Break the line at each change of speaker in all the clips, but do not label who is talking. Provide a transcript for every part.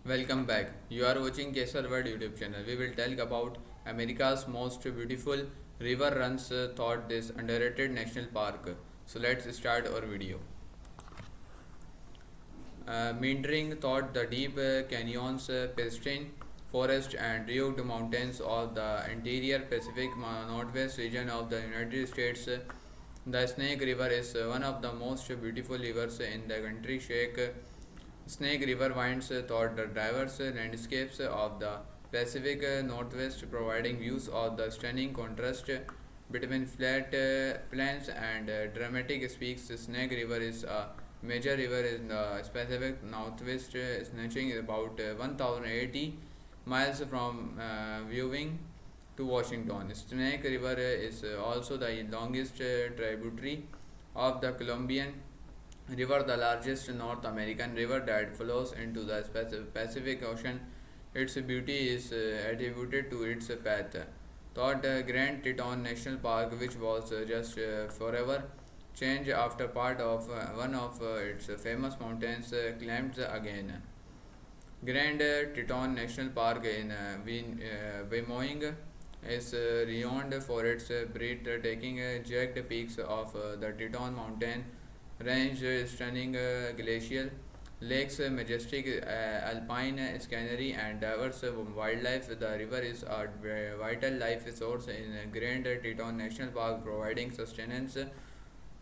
Welcome back. You are watching Kesar World YouTube channel. We will tell about America's most beautiful river runs thought this underrated national park. So let's start our video. Meandering thought the deep canyons, pristine forest and rugged mountains of the interior Pacific Northwest region of the United States. The Snake River is one of the most beautiful rivers in the country. Snake River winds through the diverse landscapes of the Pacific Northwest, providing views of the stunning contrast between flat plains and dramatic peaks. Snake River is a major river in the Pacific Northwest, stretching about 1080 miles from viewing to Washington. Snake River is also the longest tributary of the Columbian River, the largest North American river that flows into the Pacific Ocean. Its beauty is attributed to its path. Thought Grand Teton National Park, which was just forever changed after part of one of its famous mountains climbed again. Grand Teton National Park in Wyoming is renowned for its breathtaking jagged peaks of the Teton Mountain range, stunning glacial lakes, majestic alpine scenery, and diverse wildlife. The river is a vital life source in Grand Teton National Park, providing sustenance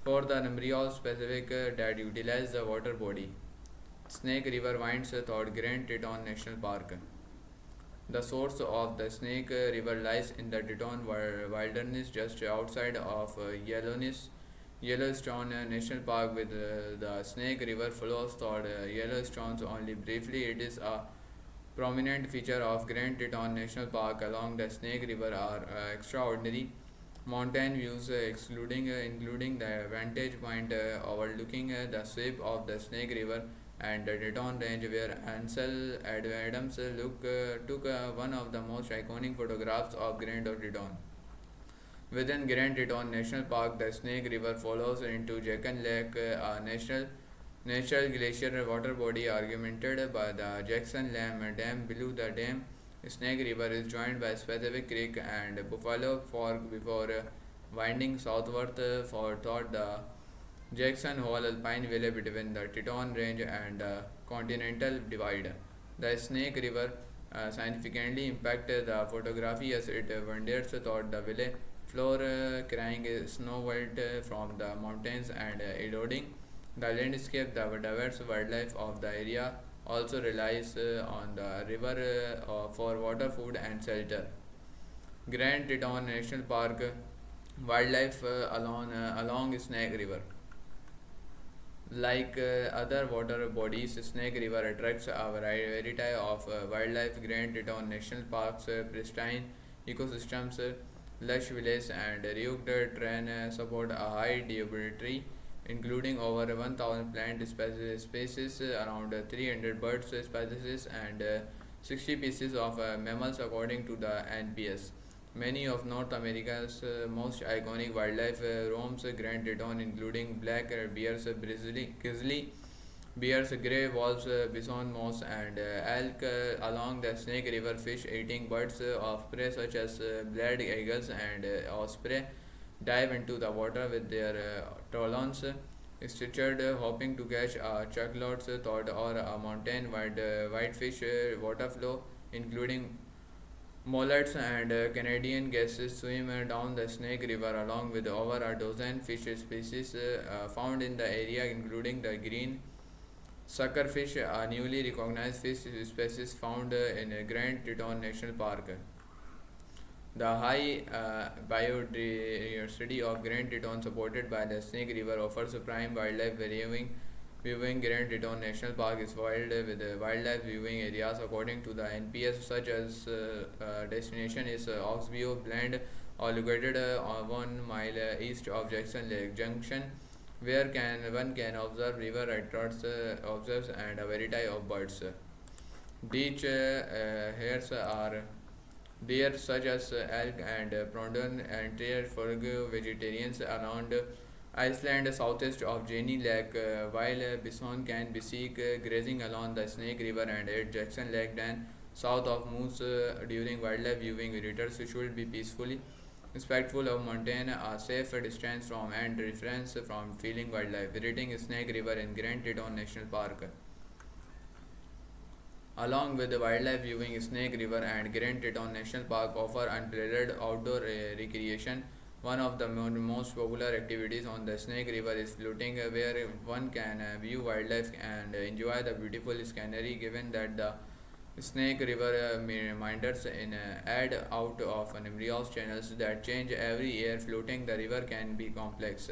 for the number of specific that utilize the water body. Snake River winds through Grand Teton National Park. The source of the Snake River lies in the Teton Wilderness just outside of Yellowstone National Park, with the Snake River flows through Yellowstone only briefly. It is a prominent feature of Grand Teton National Park. Along the Snake River are extraordinary mountain views, including the vantage point overlooking the sweep of the Snake River and the Teton Range, where Ansel Adams took one of the most iconic photographs of Grand Teton. Within Grand Teton National Park, the Snake River flows into Jackson Lake, a natural glacier water body augmented by the Jackson Dam. Below the dam, Snake River is joined by Pacific Creek and Buffalo Fork before winding southward for toward the Jackson Hole Alpine Valley between the Teton Range and the Continental Divide. The Snake River significantly impacted the photography as it wanders toward the valley floor, carrying snow white from the mountains and eroding the landscape. The diverse wildlife of the area also relies on the river for water, food, and shelter. Grand Teton National Park wildlife along Snake River. Like other water bodies, Snake River attracts a variety of wildlife. Grand Teton National Park's pristine ecosystems, lush villages, and rugged terrain support a high diversity, including over 1,000 plant species, around 300 bird species, and 60 species of mammals, according to the NPS. Many of North America's most iconic wildlife roams Grand Teton, including black bears, grizzly bears, grey wolves, bison, moose, and elk. Along the Snake River, fish-eating birds of prey such as bald eagles and osprey dive into the water with their talons stretched, hoping to catch a chucklots, cod, or a mountain whitefish. Water flow, including Mollusks and Canadian geese, swim down the Snake River along with over a dozen fish species found in the area, including the green suckerfish, a newly recognized fish species found in Grand Teton National Park. The high biodiversity of Grand Teton, supported by the Snake River, offers prime wildlife viewing. Viewing Grand Teton National Park is wild with wildlife viewing areas according to the NPS, such as destination is Oxbow Blend, or located 1 mile east of Jackson Lake Junction, where one can observe river retorts, observes, and a variety of birds. Beach hares are there, such as elk and prudent and deer, for vegetarians around Iceland, southeast of Jenny Lake, while bison can be seen grazing along the Snake River and at Jackson Lake. Then, south of Moose, during wildlife viewing, visitors should be peacefully respectful of maintain a safe distance from and reference from feeling wildlife. Visiting Snake River in Grand Teton National Park. Along with the wildlife viewing, Snake River and Grand Teton National Park offer unparalleled outdoor recreation. One of the most popular activities on the Snake River is floating, where one can view wildlife and enjoy the beautiful scenery. Given that the Snake River reminders in add out of numerous channels that change every year. Floating the river can be complex.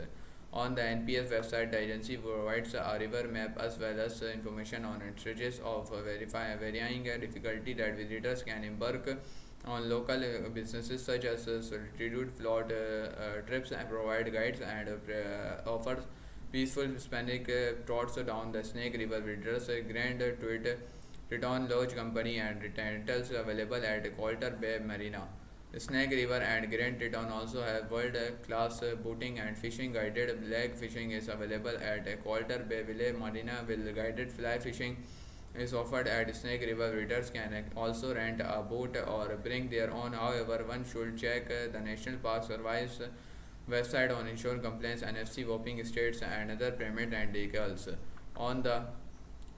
On the NPS website, the agency provides a river map as well as information on stages of varying difficulty that visitors can embark on. Local businesses such as Solitude Float trips and provide guides and offers peaceful scenic trots down the Snake River. Visitors Grand Tweed Teton Lodge Company and rentals available at Coulter Bay Marina. Snake River and Grand Teton also have world-class boating and fishing. Guided flag fishing is available at Coulter Bay Village Marina, while guided fly fishing is offered at Snake River. Readers can also rent a boat or bring their own. However, one should check the National Park Service website on insurance complaints, NFC whopping states, and other permit and vehicles. On the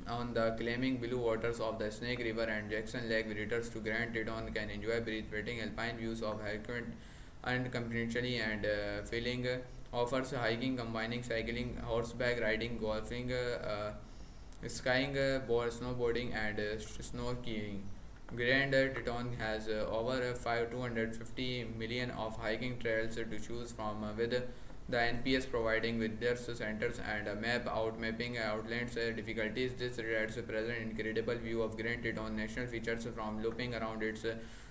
on the claiming blue waters of the Snake River and Jackson Lake, visitors to Grand Teton can enjoy breathtaking alpine views of Hurricane and confidentially and feeling offers hiking combining cycling, horseback riding, golfing, skiing, snowboarding, and snow skiing. Grand Teton has over 250 million of hiking trails to choose from, with the NPS providing visitors centers and a map out mapping outlines difficulties. This reads a present incredible view of Grand Teton National features from looping around its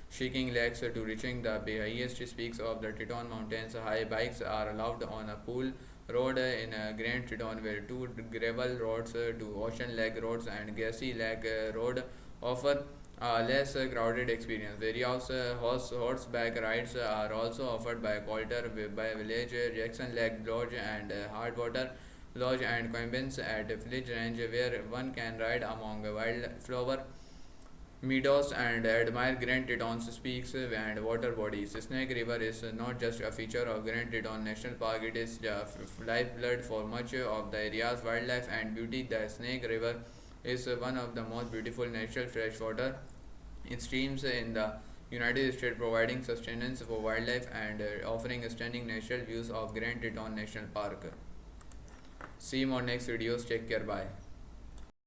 shaking lakes to reaching the highest peaks of the Teton Mountains. High bikes are allowed on a pool road in Grand Teton, where two gravel roads to Ocean Lake roads and Grassy Lake road offer a less crowded experience. Various horseback rides are also offered by Coulter by Village, Jackson Lake Lodge, and Hardwater Lodge and cabins at Village Range, where one can ride among wildflower meadows and admire Grand Teton's peaks and water bodies. Snake River is not just a feature of Grand Teton National Park, it is the lifeblood for much of the area's wildlife and beauty. The Snake River is one of the most beautiful natural freshwater streams in the United States, providing sustenance for wildlife and offering stunning natural views of Grand Teton National Park. See you on next videos. Take care. Bye.